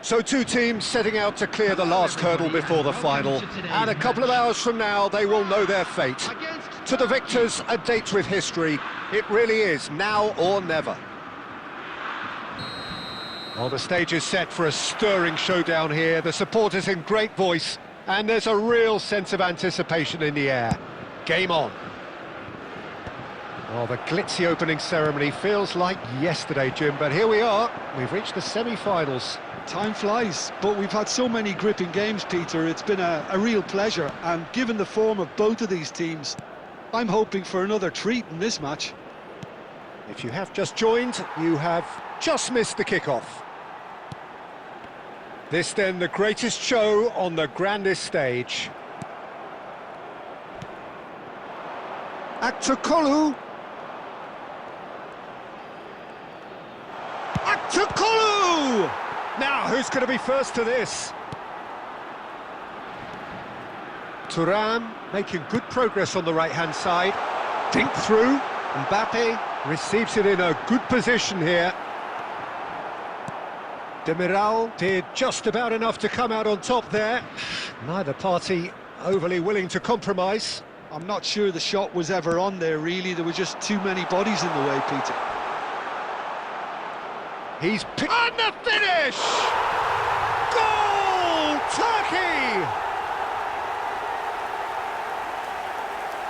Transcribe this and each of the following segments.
So two teams setting out to clear the last hurdle before the final, and a couple of hours from now they will know their fate. To the victors, a date with history. It really is now or never. Well, the stage is set for a stirring showdown here. The supporters in great voice, and there's a real sense of anticipation in the air. Game on. Well, the glitzy opening ceremony feels like yesterday, Jim, but here we are. We've reached the semi-finals. Time flies, but we've had so many gripping games, Peter. It's been a real pleasure, and given the form of both of these teams, I'm hoping for another treat in this match. If you have just joined, you have just missed the kickoff. This then the greatest show on the grandest stage. Akçakolu. Akçakolu! Now, who's going to be first to this? Thuram making good progress on the right-hand side. Dink through. Mbappe receives it in a good position here. Demiral did just about enough to come out on top there. Neither party overly willing to compromise. I'm not sure the shot was ever on there, really. There were just too many bodies in the way, Peter. He's picked... And the finish! Goal! Turkey!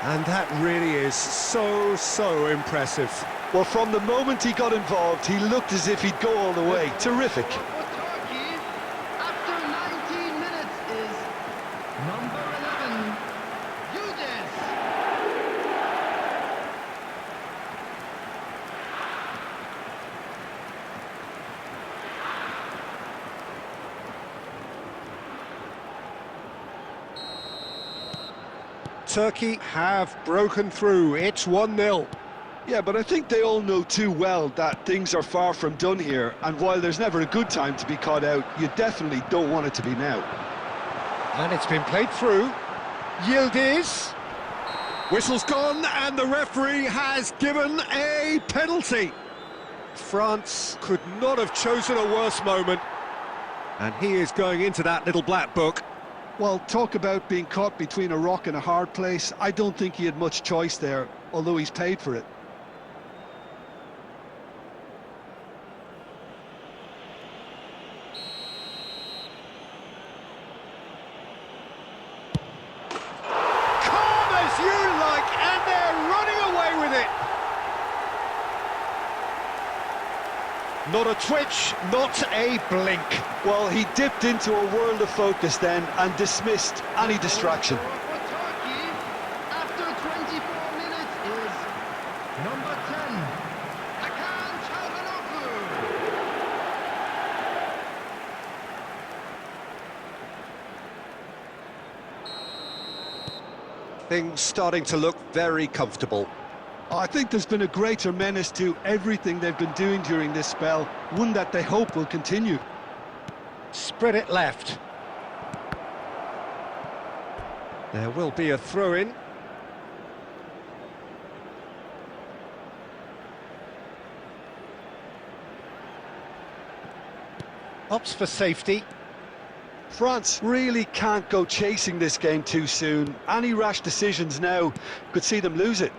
And that really is so impressive. Well, from the moment he got involved, he looked as if he'd go all the way. Terrific. For Turkey, after 19 minutes is number 11, Yildiz. Turkey have broken through. It's 1-0. Yeah, but I think they all know too well that things are far from done here, and while there's never a good time to be caught out, you definitely don't want it to be now. And it's been played through. Yildiz. Whistle's gone, and the referee has given a penalty. France could not have chosen a worse moment. And he is going into that little black book. Well, talk about being caught between a rock and a hard place. I don't think he had much choice there, although he's paid for it. Calm as you like, and they're running away with it. Not a twitch, not a blink. Well, he dipped into a world of focus then and dismissed any distraction. For Turkey, after 24 minutes is number 10, Hakan Çalhanoğlu. Things starting to look very comfortable. I think there's been a greater menace to everything they've been doing during this spell, one that they hope will continue. Spread it left. There will be a throw-in. Opts for safety. France really can't go chasing this game too soon. Any rash decisions now could see them lose it.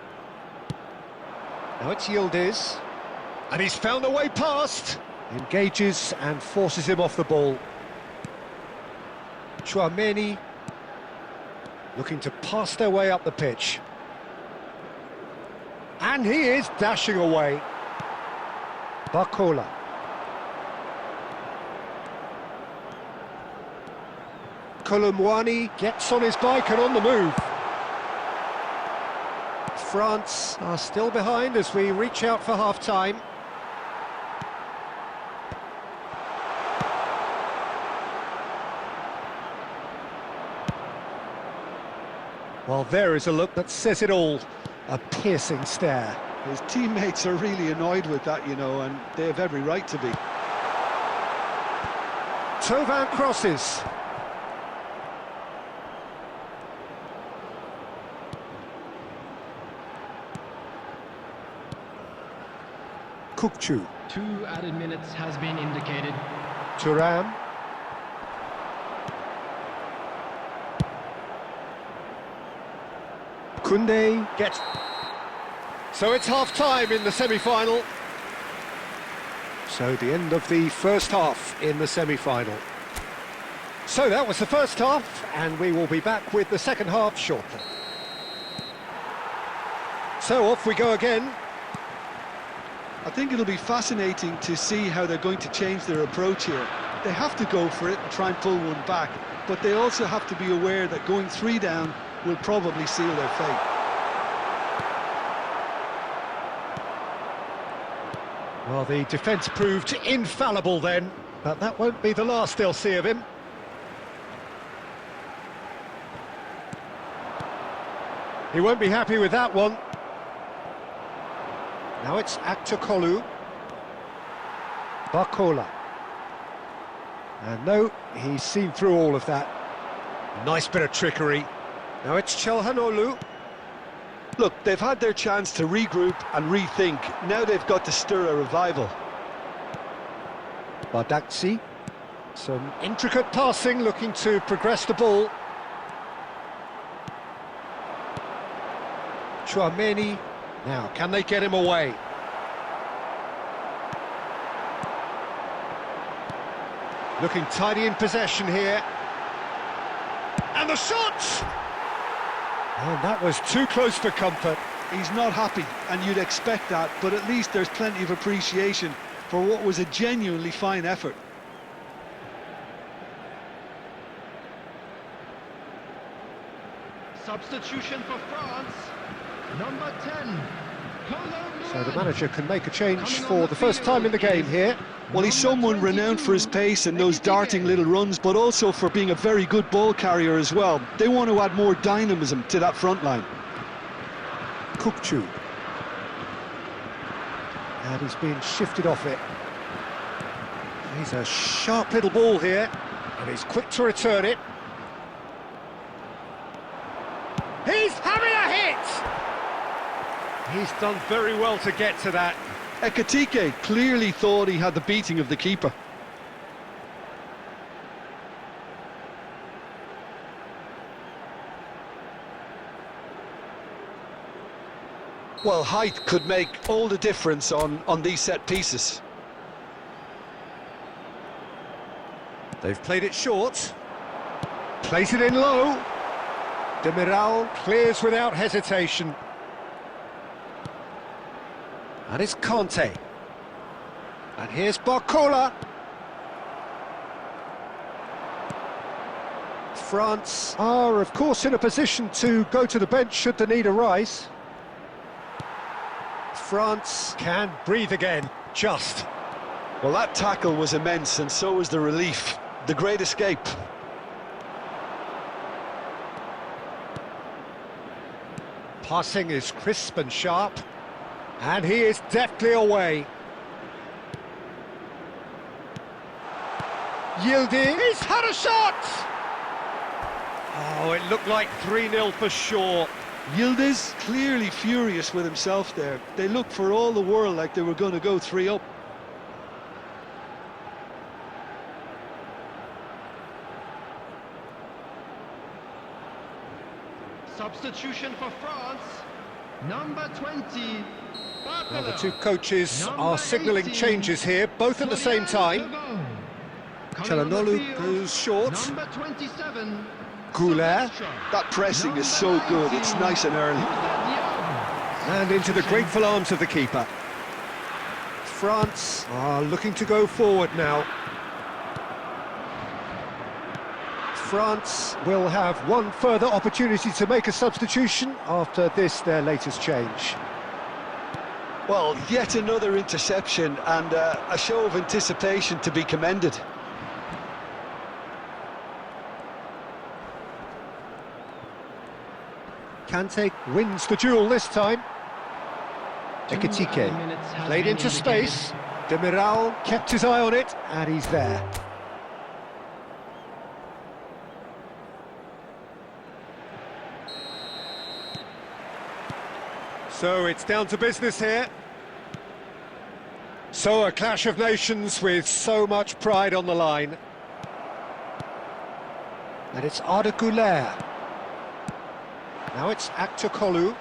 Now it's Yildiz, and he's found a way past. Engages and forces him off the ball. Chouameni looking to pass their way up the pitch. And he is dashing away. Barcola. Colomwani gets on his bike and on the move. France are still behind as we reach out for half-time. Well, there is a look that says it all. A piercing stare. His teammates are really annoyed with that, you know, and they have every right to be. Thauvin crosses. Kukçu. 2 added minutes has been indicated. Thuram. Kunde gets... So it's half-time in the semi-final. So the end of the first half in the semi-final. So that was the first half, and we will be back with the second half shortly. So off we go again. I think it'll be fascinating to see how they're going to change their approach here. They have to go for it and try and pull one back, but they also have to be aware that going 3 down will probably seal their fate. Well, the defence proved infallible then, but that won't be the last they'll see of him. He won't be happy with that one. Now it's Aktokolu. Barcola. And no, he's seen through all of that. Nice bit of trickery. Now it's Çalhanoğlu. Look, they've had their chance to regroup and rethink. Now they've got to stir a revival. Bardakci. Some intricate passing, looking to progress the ball. Chouameni. Now, can they get him away? Looking tidy in possession here. And the shot! And that was too close for comfort. He's not happy, and you'd expect that, but at least there's plenty of appreciation for what was a genuinely fine effort. Substitution for France, number 10. So the manager can make a change for the first time in the game here. Well, he's someone renowned for his pace and those darting little runs, but also for being a very good ball carrier as well. They want to add more dynamism to that front line. Kukçu. And he's being shifted off it. He's a sharp little ball here, and he's quick to return it. He's having a hit! He's done very well to get to that. Ekitike clearly thought he had the beating of the keeper. Well, height could make all the difference on these set pieces. They've played it short. Plays it in low. Demiral clears without hesitation. And it's Conte. And here's Barcola. France are, of course, in a position to go to the bench should the need arise. France can breathe again, just. Well, that tackle was immense, and so was the relief. The great escape. Passing is crisp and sharp. And he is deftly away. Yildiz, he's had a shot! Oh, it looked like 3-0 for sure. Yildiz clearly furious with himself there. They looked for all the world like they were going to go 3 up. Substitution for France, number 20. Well, the two coaches are signalling changes here, both at the same time. Çalhanoğlu goes short. Number 27. Goulet. That pressing is so good, it's nice and early. And into the grateful arms of the keeper. France are looking to go forward now. France will have one further opportunity to make a substitution after this, their latest change. Well, yet another interception and a show of anticipation to be commended. Kante wins the duel this time. Ekitike played into space. Demiral kept his eye on it, and he's there. So it's down to business here. So a clash of nations with so much pride on the line. And it's Arda Güler. Now it's Aktokolu.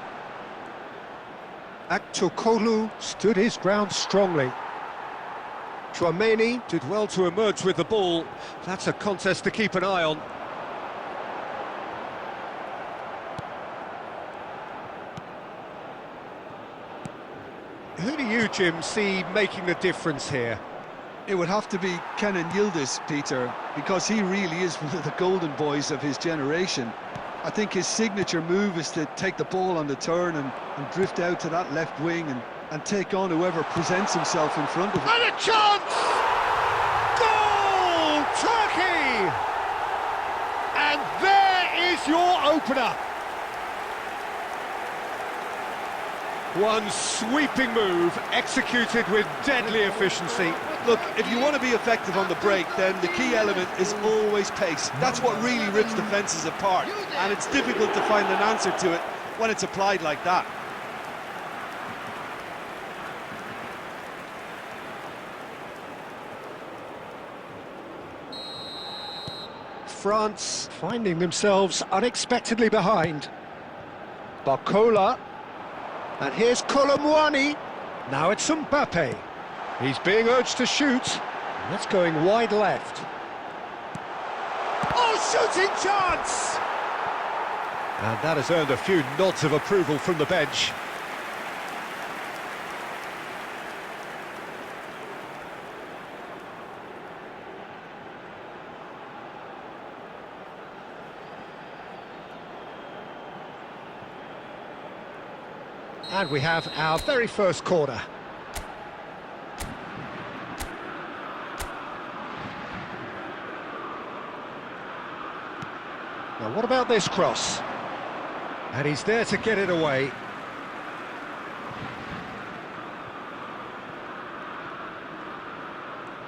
Aktokolu stood his ground strongly. Chouameni did well to emerge with the ball. That's a contest to keep an eye on. Who do you, Jim, see making the difference here? It would have to be Kenan Yildiz, Peter, because he really is one of the golden boys of his generation. I think his signature move is to take the ball on the turn and drift out to that left wing and take on whoever presents himself in front of him. And a chance! Goal! Turkey! And there is your opener. One sweeping move, executed with deadly efficiency. Look, if you want to be effective on the break, then the key element is always pace. That's what really rips defences apart, and it's difficult to find an answer to it when it's applied like that. France finding themselves unexpectedly behind. Barcola. And here's Colomwani. Now it's Mbappe. He's being urged to shoot. That's going wide left. Oh, shooting chance! And that has earned a few nods of approval from the bench. And we have our very first corner. Now what about this cross? And he's there to get it away.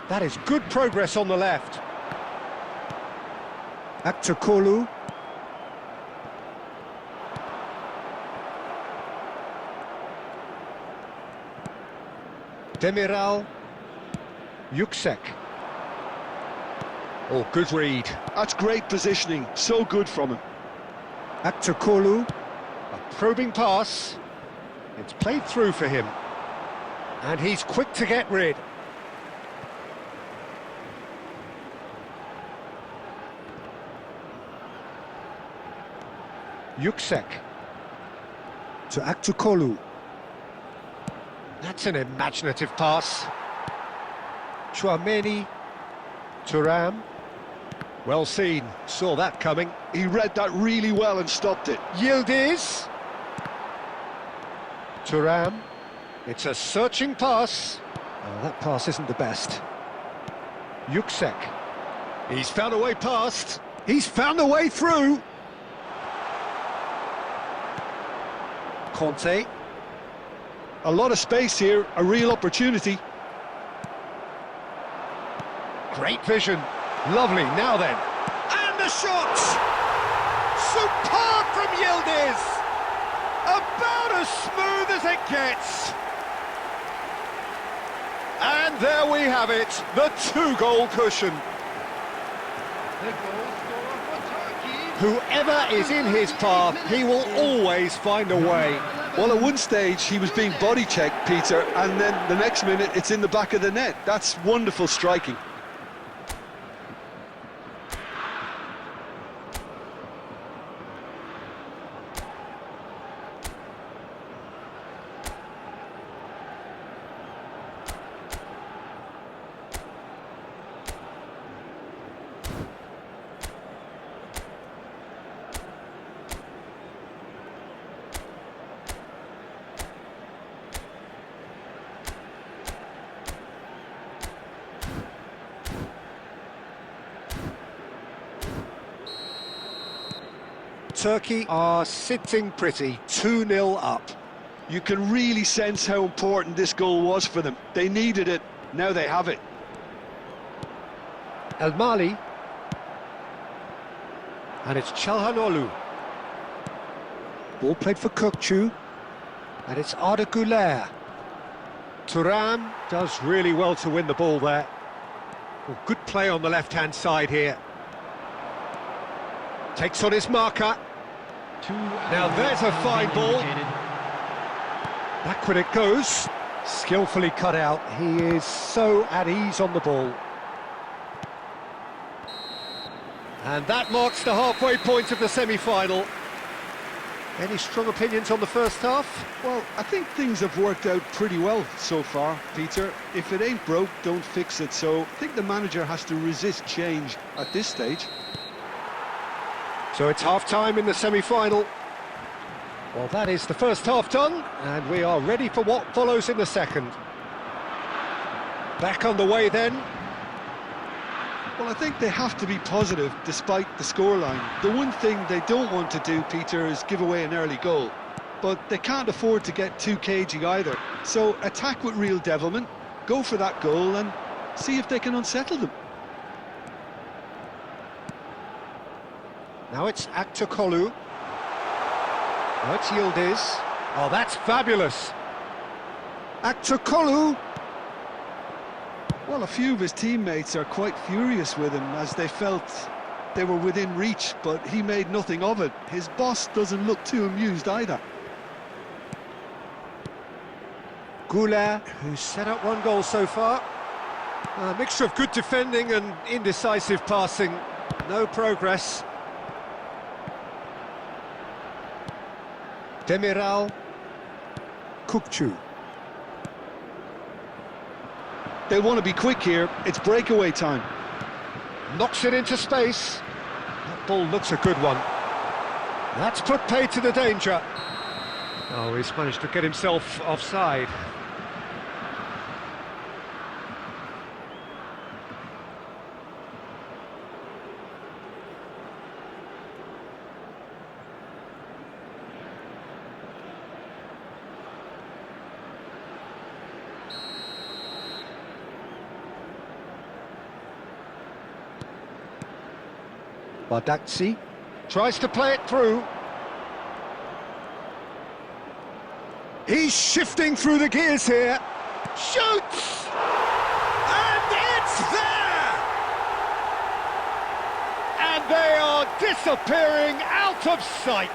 That is good progress on the left. Aktokolu. Demiral. Yüksek. Oh, good read. That's great positioning, so good from him. Aktokolu. A probing pass. It's played through for him. And he's quick to get rid. Yüksek. To Aktokolu. That's an imaginative pass. Chouameni. Thuram. Well seen, saw that coming. He read that really well and stopped it. Yildiz. Thuram. It's a searching pass. Oh, that pass isn't the best. Yüksek. He's found a way past. He's found a way through. Conte. A lot of space here, a real opportunity. Great vision. Lovely, now then. And the shot! Superb from Yildiz! About as smooth as it gets. And there we have it, the two-goal cushion. The goal scorer for Turkey. Whoever is in his path, he will always find a way. Well, at one stage he was being body checked, Peter, and then the next minute it's in the back of the net. That's wonderful striking. Turkey are sitting pretty, 2-0 up. You can really sense how important this goal was for them. They needed it, now they have it. El Mali. And it's Çalhanoğlu. Ball played for Kökçü. And it's Arda Güler. Thuram does really well to win the ball there. Well, good play on the left-hand side here. Takes on his marker. Now there's a fine ball. Backward it goes. Skillfully cut out. He is so at ease on the ball. And that marks the halfway point of the semi-final. Any strong opinions on the first half? Well, I think things have worked out pretty well so far, Peter. If it ain't broke, don't fix it. So I think the manager has to resist change at this stage. So it's half-time in the semi-final. Well, that is the first half done, and we are ready for what follows in the second. Back on the way then. Well, I think they have to be positive despite the scoreline. The one thing they don't want to do, Peter, is give away an early goal. But they can't afford to get too cagey either. So attack with real devilment, go for that goal and see if they can unsettle them. Now it's Aktokolu. Now it's Yildiz. Oh, that's fabulous. Aktokolu. Well, a few of his teammates are quite furious with him as they felt they were within reach, but he made nothing of it. His boss doesn't look too amused either. Goulet, who's set up one goal so far. A mixture of good defending and indecisive passing. No progress. Demiral. Kukçu. They'll want to be quick here. It's breakaway time. Knocks it into space. That ball looks a good one. That's put pay to the danger. Oh, he's managed to get himself offside. Bardakci tries to play it through. He's shifting through the gears here. Shoots! And it's there! And they are disappearing out of sight.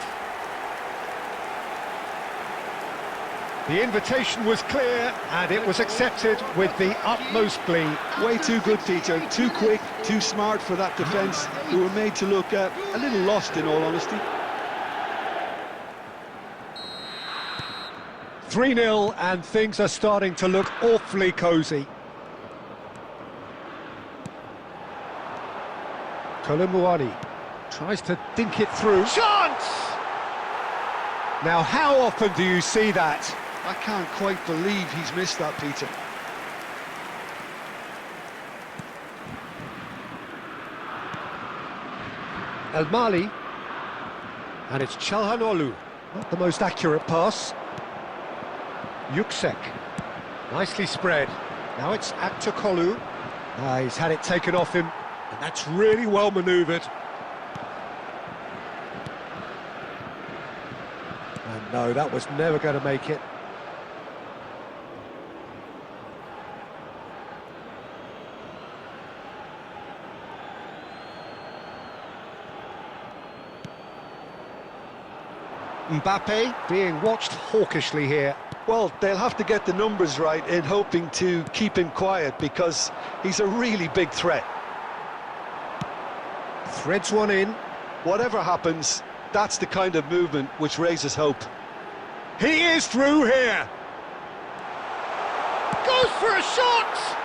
The invitation was clear and it was accepted with the utmost glee. Way too good, Peter. Too quick, too smart for that defence, who were made to look a little lost, in all honesty. 3-0 and things are starting to look awfully cosy. Kolomuani tries to dink it through. Chance! Now, how often do you see that? I can't quite believe he's missed that, Peter. El Mali. And it's Çalhanoğlu. Not the most accurate pass. Yüksek. Nicely spread. Now it's Aktokolu. He's had it taken off him, and that's really well manoeuvred. And no, that was never going to make it. Mbappe being watched hawkishly here. Well, they'll have to get the numbers right in hoping to keep him quiet because he's a really big threat. Threads one in. Whatever happens, that's the kind of movement which raises hope. He is through here. Goes for a shot!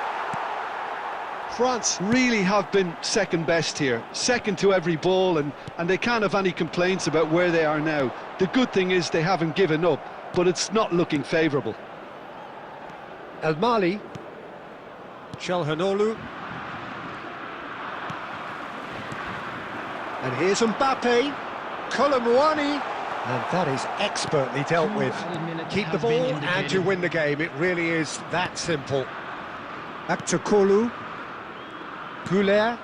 France really have been second best here, second to every ball, and they can't have any complaints about where they are now. The good thing is they haven't given up, but it's not looking favourable. El Mali. Çalhanoğlu. And here's Mbappe. Kolomuani. And that is expertly dealt with. Keep the ball and you win the game. It really is that simple. Aktokolu. Goulet.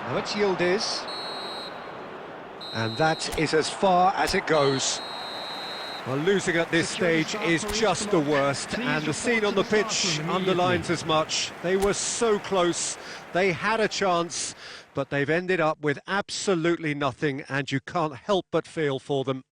Now it's Yildiz. And that is as far as it goes. Well, losing at this stage is just the worst, and the scene on the pitch underlines as much. They were so close, they had a chance, but they've ended up with absolutely nothing, and you can't help but feel for them.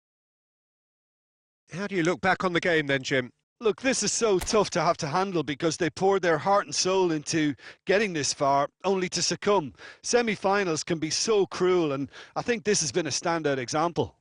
How do you look back on the game then, Jim? Look, this is so tough to have to handle because they poured their heart and soul into getting this far, only to succumb. Semi-finals can be so cruel, and I think this has been a standout example.